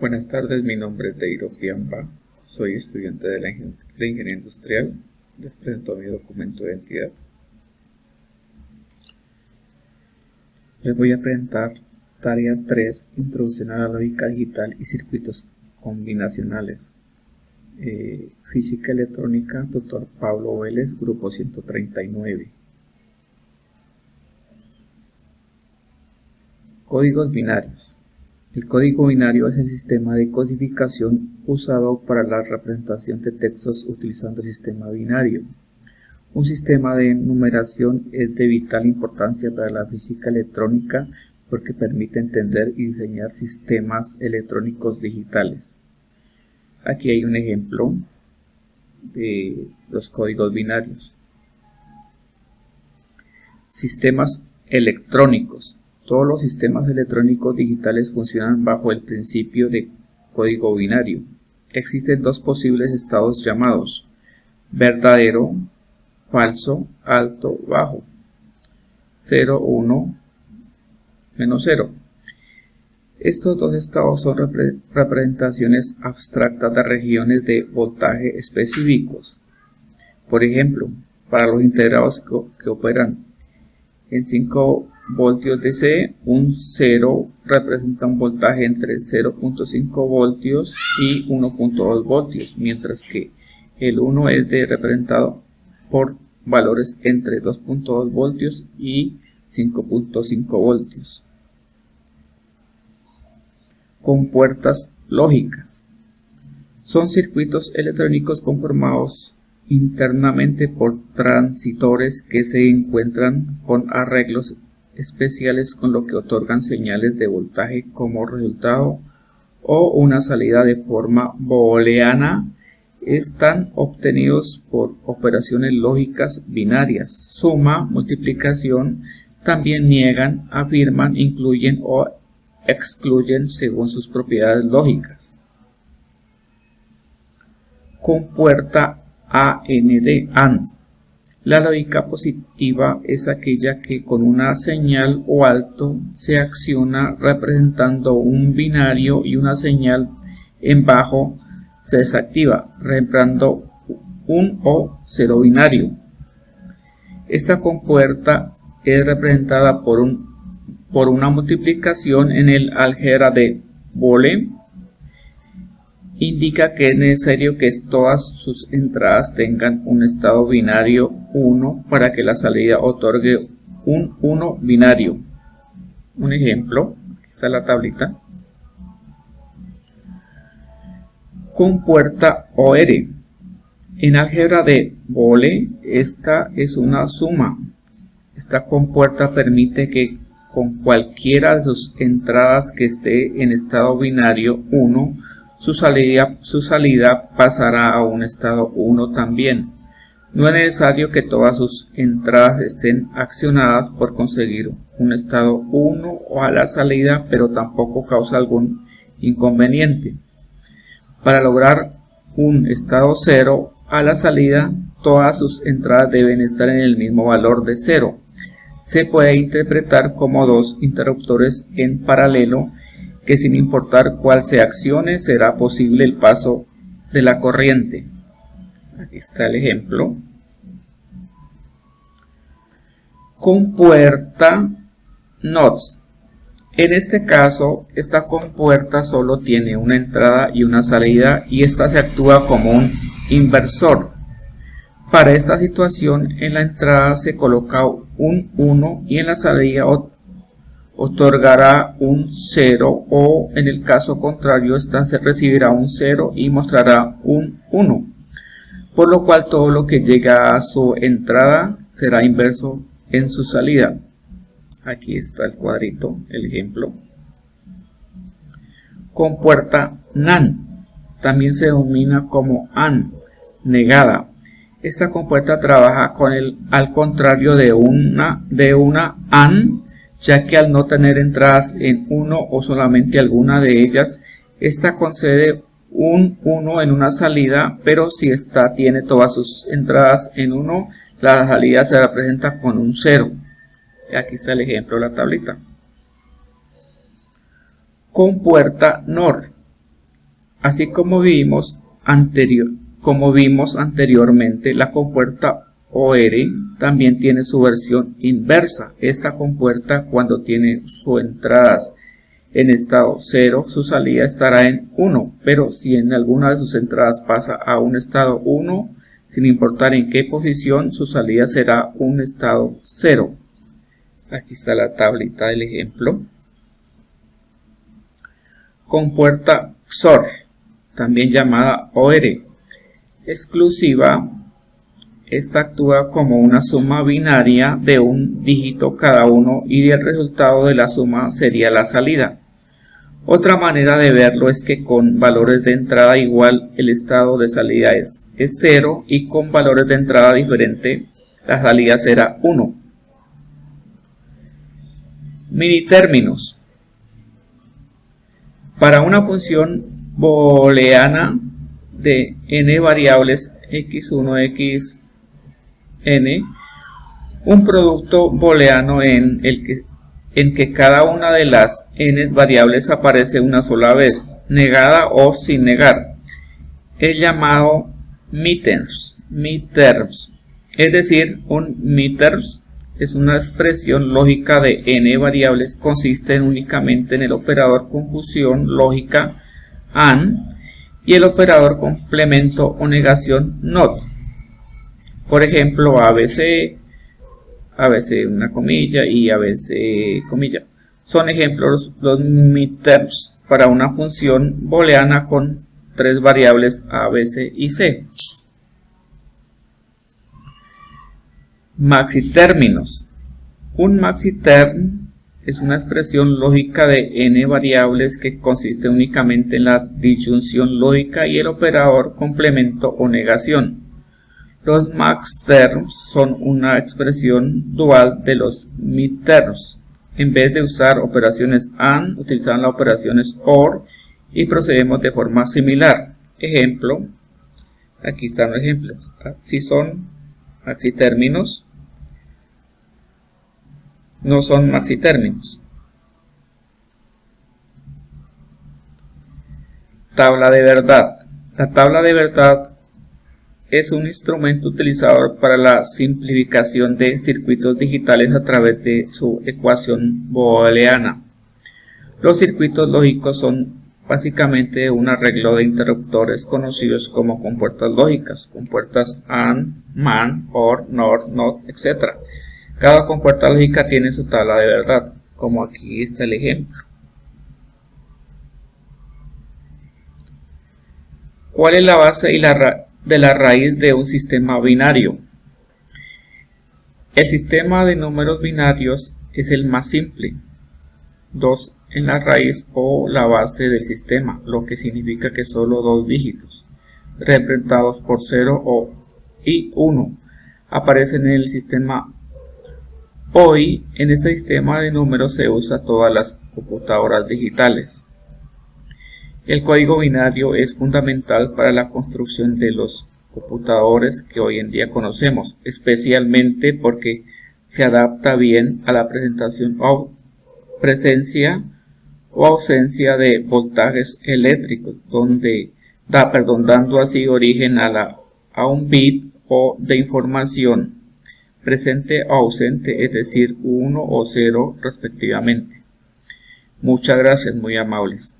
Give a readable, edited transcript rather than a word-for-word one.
Buenas tardes, mi nombre es Deiro Piamba, soy estudiante de Ingeniería Industrial. Les presento mi documento de identidad. Les voy a presentar tarea 3, Introducción a la lógica digital y circuitos combinacionales. Física electrónica, Dr. Pablo Vélez, grupo 139. Códigos binarios. El código binario es el sistema de codificación usado para la representación de textos utilizando el sistema binario. Un sistema de numeración es de vital importancia para la física electrónica porque permite entender y diseñar sistemas electrónicos digitales. Aquí hay un ejemplo de los códigos binarios. Sistemas electrónicos. Todos los sistemas electrónicos digitales funcionan bajo el principio de código binario. Existen dos posibles estados llamados verdadero, falso, alto, bajo, 0, 1, menos 0. Estos dos estados son representaciones abstractas de regiones de voltaje específicos. Por ejemplo, para los integrados que operan en 5 voltios DC, un 0 representa un voltaje entre 0.5 voltios y 1.2 voltios, mientras que el 1 es representado por valores entre 2.2 voltios y 5.5 voltios. Compuertas lógicas. Son circuitos electrónicos conformados internamente por transistores que se encuentran con arreglos especiales con lo que otorgan señales de voltaje como resultado o una salida de forma booleana. Están obtenidos por operaciones lógicas binarias, suma, multiplicación, también niegan, afirman, incluyen o excluyen según sus propiedades lógicas. Compuerta AND. La lógica positiva es aquella que con una señal o alto se acciona representando un binario y una señal en bajo se desactiva representando un o cero binario. Esta compuerta es representada por una multiplicación en el álgebra de Boole. Indica que es necesario que todas sus entradas tengan un estado binario 1 para que la salida otorgue un 1 binario. Un ejemplo, aquí está la tablita. Compuerta OR. En álgebra de Boole, esta es una suma. Esta compuerta permite que con cualquiera de sus entradas que esté en estado binario 1, su salida pasará a un estado 1 también. No es necesario que todas sus entradas estén accionadas por conseguir un estado 1 o a la salida, pero tampoco causa algún inconveniente. Para lograr un estado 0 a la salida, todas sus entradas deben estar en el mismo valor de 0. Se puede interpretar como dos interruptores en paralelo que sin importar cuál se accione será posible el paso de la corriente. Aquí está el ejemplo. Compuerta NOT. En este caso, esta compuerta solo tiene una entrada y una salida y esta se actúa como un inversor. Para esta situación, en la entrada se coloca un 1 y en la salida otorgará un 0 o en el caso contrario esta se recibirá un 0 y mostrará un 1, por lo cual todo lo que llega a su entrada será inverso en su salida. Aquí está el cuadrito, el ejemplo. Compuerta NAND, también se denomina como AND, negada. Esta compuerta trabaja al contrario de una AND, ya que al no tener entradas en 1 o solamente alguna de ellas, esta concede un 1 en una salida, pero si esta tiene todas sus entradas en 1, la salida se representa con un 0. Aquí está el ejemplo de la tablita. Compuerta NOR. Así como vimos anteriormente, la compuerta OR también tiene su versión inversa. Esta compuerta, cuando tiene sus entradas en estado 0, su salida estará en 1, pero si en alguna de sus entradas pasa a un estado 1, sin importar en qué posición, su salida será un estado 0. Aquí está la tablita del ejemplo. Compuerta XOR, también llamada OR, exclusiva. Esta actúa como una suma binaria de un dígito cada uno y el resultado de la suma sería la salida. Otra manera de verlo es que con valores de entrada igual el estado de salida es 0 y con valores de entrada diferente la salida será 1. Minitérminos. Para una función booleana de n variables x1, xn, un producto booleano en que cada una de las n variables aparece una sola vez, negada o sin negar, es llamado midterms. Es decir, un midterms es una expresión lógica de n variables, consiste únicamente en el operador conjunción lógica AND y el operador complemento o negación NOT. Por ejemplo, ABC una comilla y ABC comilla. Son ejemplos los midterms para una función booleana con tres variables A, B, C y C. Maxitérminos. Un maxiterm es una expresión lógica de n variables que consiste únicamente en la disyunción lógica y el operador complemento o negación. Los maxterms son una expresión dual de los midterms. En vez de usar operaciones AND, utilizamos las operaciones OR y procedemos de forma similar. Ejemplo, aquí están los ejemplos. Si son maxitérminos, no son maxitérminos. Tabla de verdad. La tabla de verdad es un instrumento utilizado para la simplificación de circuitos digitales a través de su ecuación booleana. Los circuitos lógicos son básicamente un arreglo de interruptores conocidos como compuertas lógicas, compuertas AND, MAN, OR, NOR, NOT, etc. Cada compuerta lógica tiene su tabla de verdad, como aquí está el ejemplo. ¿Cuál es la base de la raíz de un sistema binario? El sistema de números binarios es el más simple. 2 en la raíz o la base del sistema, lo que significa que solo dos dígitos, representados por 0 y 1, aparecen en el sistema. Hoy, en este sistema de números se usa todas las computadoras digitales. El código binario es fundamental para la construcción de los computadores que hoy en día conocemos, especialmente porque se adapta bien a la presencia o ausencia de voltajes eléctricos, dando así origen a un bit o de información presente o ausente, es decir, 1 o 0 respectivamente. Muchas gracias, muy amables.